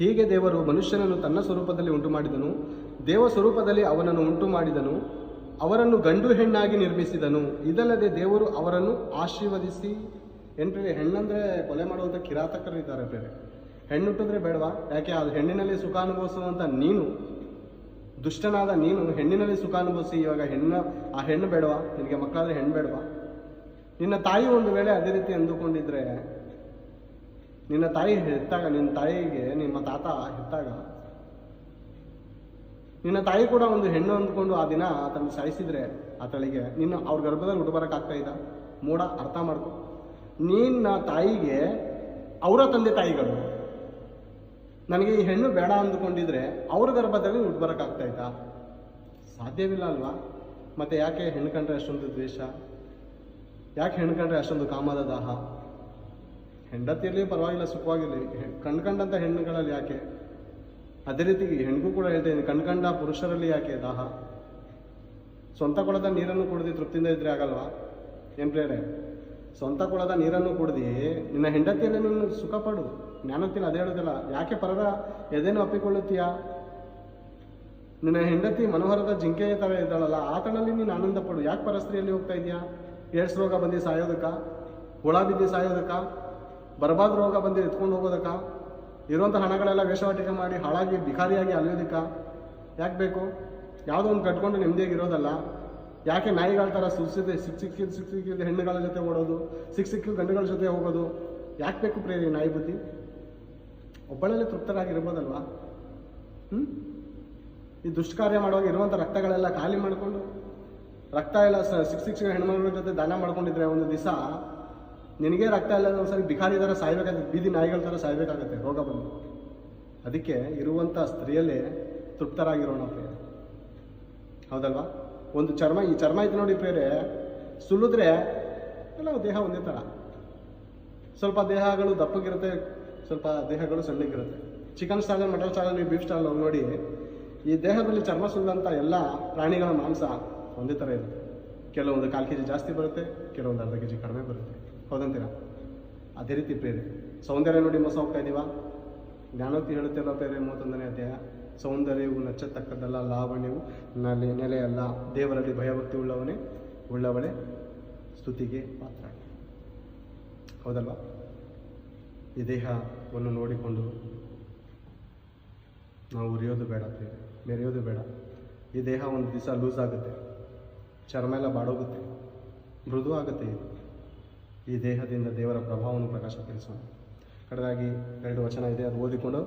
ಹೀಗೆ ದೇವರು ಮನುಷ್ಯನನ್ನು ತನ್ನ ಸ್ವರೂಪದಲ್ಲಿ ಉಂಟು ಮಾಡಿದನು, ದೇವ ಸ್ವರೂಪದಲ್ಲಿ ಅವನನ್ನು ಉಂಟು ಮಾಡಿದನು, ಅವರನ್ನು ಗಂಡು ಹೆಣ್ಣಾಗಿ ನಿರ್ಮಿಸಿದನು. ಇದಲ್ಲದೆ ದೇವರು ಅವರನ್ನು ಆಶೀರ್ವದಿಸಿ. ಏನ್ರಿ, ಹೆಣ್ಣಂದ್ರೆ ಕೊಲೆ ಮಾಡುವಂಥ ಕಿರಾತಕರು ಇದ್ದಾರೆ ಬೇರೆ. ಹೆಣ್ಣು ಹುಟ್ಟಿದ್ರೆ ಬೇಡವಾ? ಯಾಕೆ ಅದು ಹೆಣ್ಣಿನಲ್ಲಿ ಸುಖ ಅನುಭವಿಸುವಂಥ ನೀನು, ದುಷ್ಟನಾದ ನೀನು ಹೆಣ್ಣಿನಲ್ಲಿ ಸುಖ ಅನುಭವಿಸಿ ಇವಾಗ ಆ ಹೆಣ್ಣು ಬೇಡವಾ? ನಿನಗೆ ಮಕ್ಕಳಾದ್ರೆ ಹೆಣ್ಣು ಬೇಡವಾ? ನಿನ್ನ ತಾಯಿ ಒಂದು ವೇಳೆ ಅದೇ ರೀತಿ ಅಂದುಕೊಂಡಿದ್ರೆ, ನಿನ್ನ ತಾಯಿ ಹೆತ್ತಾಗ, ನಿನ್ನ ತಾಯಿಗೆ ನಿಮ್ಮ ತಾತ ಹೆತ್ತಾಗ ನಿನ್ನ ತಾಯಿ ಕೂಡ ಒಂದು ಹೆಣ್ಣು ಅಂದ್ಕೊಂಡು ಆ ದಿನ ಆತನ ಸಾಯಿಸಿದ್ರೆ ಆತಳಿಗೆ ನಿನ್ನ ಅವ್ರ ಗರ್ಭದಲ್ಲಿ ಹುಟ್ಟುಬರಕ್ಕಾಗ್ತಾ ಇದ್ದ? ಮೂಢ, ಅರ್ಥ ಮಾಡ್ಕೊ. ನಿನ್ನ ತಾಯಿಗೆ ಅವರ ತಂದೆ ತಾಯಿಗಳು ನನಗೆ ಈ ಹೆಣ್ಣು ಬೇಡ ಅಂದುಕೊಂಡಿದ್ರೆ ಅವ್ರ ಗರ್ಭದಲ್ಲಿ ಹುಟ್ಟುಬರಕ್ಕಾಗ್ತಾ ಇದ್ದ? ಸಾಧ್ಯವಿಲ್ಲ ಅಲ್ವಾ? ಮತ್ತೆ ಯಾಕೆ ಹೆಣ್ಣು ಕಂಡ್ರೆ ಅಷ್ಟೊಂದು ದ್ವೇಷ? ಯಾಕೆ ಹೆಣ್ಣು ಕಂಡ್ರೆ ಅಷ್ಟೊಂದು ಕಾಮದ ದಾಹ? ಹೆಂಡತಿಯಲ್ಲಿ ಪರವಾಗಿಲ್ಲ, ಸುಖವಾಗಿರಲಿ, ಕಂಡ್ಕಂಡಂಥ ಹೆಣ್ಣುಗಳಲ್ಲಿ ಯಾಕೆ? ಅದೇ ರೀತಿ ಹೆಣ್ಗೂ ಕೂಡ ಹೇಳ್ತೇನೆ, ಕಂಡ್ಕಂಡ ಪುರುಷರಲ್ಲಿ ಯಾಕೆ ದಾಹ? ಸ್ವಂತ ಕೊಳದ ನೀರನ್ನು ಕುಡ್ದು ತೃಪ್ತಿಯಿಂದ ಇದ್ರೆ ಆಗಲ್ವಾ? ಏನು ಪ್ರೇರೆ? ಸ್ವಂತ ಕೊಳದ ನೀರನ್ನು ಕುಡ್ದು ನಿನ್ನ ಹೆಂಡತಿಯಲ್ಲಿ ನೀನು ಸುಖ ಪಡು. ಜ್ಞಾನത്തിൽ ಅದೇ ಹೇಳುದಿಲ್ಲ. ಯಾಕೆ ಪರರ ಎದೇನು ಅಪ್ಪಿಕೊಳ್ಳುತ್ತೀಯಾ? ನಿನ್ನ ಹೆಂಡತಿ ಮನೋಹರದ ಜಿಂಕೆಯ ಥರ ಇದ್ದಾಳಲ್ಲ, ಆ ತರಲ್ಲಿ ನೀನು ಆನಂದ ಪಡು. ಯಾಕೆ ಪರಸ್ತ್ರೀಯಲ್ಲಿ ಹೋಗ್ತಾ ಇದೆಯಾ? ಏಡ್ಸ್ ರೋಗ ಬಂದು ಸಾಯೋದಕ್ಕ? ಹುಳ ಬಿದ್ದು ಸಾಯೋದಕ್ಕ? ಬರ್ಬಾದ್ ರೋಗ ಬಂದು ಎತ್ಕೊಂಡು ಹೋಗೋದಕ್ಕ? ಇರುವಂಥ ಹಣಗಳೆಲ್ಲ ವೇಷವಾಟಿಕೆ ಮಾಡಿ ಹಾಳಾಗಿ ಭಿಕಾರಿಯಾಗಿ ಅಲಿಯೋದಕ್ಕ? ಯಾಕೆ ಬೇಕು? ಯಾವುದೋ ಒಂದು ಕಟ್ಕೊಂಡು ನೆಮ್ಮದಿಯಾಗಿರೋದಲ್ಲ. ಯಾಕೆ ನಾಯಿಗಳ ಥರ ಸಿಕ್ಕಿದ ಹೆಣ್ಣುಗಳ ಜೊತೆ ಓಡೋದು, ಸಿಕ್ಕಿದ ಗಂಡುಗಳ ಜೊತೆ ಹೋಗೋದು? ಯಾಕೆ ಬೇಕು ಪ್ರೇರಿ ನಾಯಿ ಬುದ್ಧಿ? ಒಬ್ಬಳಲ್ಲೇ ತೃಪ್ತರಾಗಿರ್ಬೋದಲ್ವಾ? ಈ ದುಷ್ಕಾರ್ಯ ಮಾಡುವಾಗ ಇರುವಂಥ ರಕ್ತಗಳೆಲ್ಲ ಖಾಲಿ ಮಾಡಿಕೊಂಡು, ರಕ್ತ ಎಲ್ಲ ಸಿಕ್ಕ ಹೆಣ್ಮಕ್ಳ ಜೊತೆ ದಾನ ಮಾಡ್ಕೊಂಡಿದ್ರೆ ಒಂದು ದಿವಸ ನಿನಗೆ ರಕ್ತ ಇಲ್ಲ, ಒಂದ್ಸರಿ ಭಿಕಾರಿ ಥರ ಸಾಯ್ಬೇಕಾಗುತ್ತೆ, ಬೀದಿ ನಾಯಿಗಳ ಥರ ಸಾಯ್ಬೇಕಾಗತ್ತೆ ರೋಗ ಬಂದು. ಅದಕ್ಕೆ ಇರುವಂಥ ಸ್ತ್ರೀಯಲ್ಲೇ ತೃಪ್ತರಾಗಿರೋಣ ಪ್ರೇರೆ, ಹೌದಲ್ವಾ? ಒಂದು ಚರ್ಮ, ಈ ಚರ್ಮ ಇದು ನೋಡಿ ಪ್ರೇರೆ, ಸುಲಿದ್ರೆ ಎಲ್ಲ ದೇಹ ಒಂದೇ ಥರ. ಸ್ವಲ್ಪ ದೇಹಗಳು ದಪ್ಪಗಿರುತ್ತೆ, ಸ್ವಲ್ಪ ದೇಹಗಳು ಸಣ್ಣಗಿರುತ್ತೆ. Chicken stall, mutton stall, beef stall ನೋಡಿ, ಈ ದೇಹದಲ್ಲಿ ಚರ್ಮ ಸುಲಿದಂಥ ಎಲ್ಲ ಪ್ರಾಣಿಗಳ ಮಾಂಸ ಒಂದೇ ಥರ ಇರುತ್ತೆ. ಕೆಲವೊಂದು 1/4 kg ಜಾಸ್ತಿ ಬರುತ್ತೆ, ಕೆಲವೊಂದು 1/2 kg ಕಡಿಮೆ ಬರುತ್ತೆ, ಹೌದಂತೀರಾ? ಅದೇ ರೀತಿ ಪ್ರೇರೆ ಸೌಂದರ್ಯ ನೋಡಿ ಮೋಸ ಹೋಗ್ತಾ ಇದ್ದೀವ? ಜ್ಞಾನೋಕ್ತಿ ಹೇಳುತ್ತಿಲ್ಲ ಪ್ರೇರೆ 31ನೇ ಅಧ್ಯಾಯ, ಸೌಂದರ್ಯವು ನಚ್ಚತಕ್ಕದ್ದಲ್ಲ, ಲಾವಣ್ಯವು ನೆಲೆಯಲ್ಲ, ದೇವರಲ್ಲಿ ಭಯಭಕ್ತಿ ಉಳ್ಳವಳೇ ಸ್ತುತಿಗೆ ಪಾತ್ರ. ಹೌದಲ್ವಾ? ಈ ದೇಹವನ್ನು ನೋಡಿಕೊಂಡು ನಾವು ಉರಿಯೋದು ಬೇಡ ಪ್ರೇರೆ, ಮೆರೆಯೋದು ಬೇಡ. ಈ ದೇಹ ಒಂದು ದಿವಸ ಲೂಸ್ ಆಗುತ್ತೆ, ಚರ್ಮ ಎಲ್ಲ ಬಾಡೋಗುತ್ತೆ, ಮೃದು ಆಗುತ್ತೆ. ಈ ದೇಹದಿಂದ ದೇವರ ಪ್ರಭಾವವನ್ನು ಪ್ರಕಾಶಪಡಿಸೋಣ. ಕಡೆದಾಗಿ 2 ವಚನ ಇದೆ, ಅದು ಓದಿಕೊಂಡು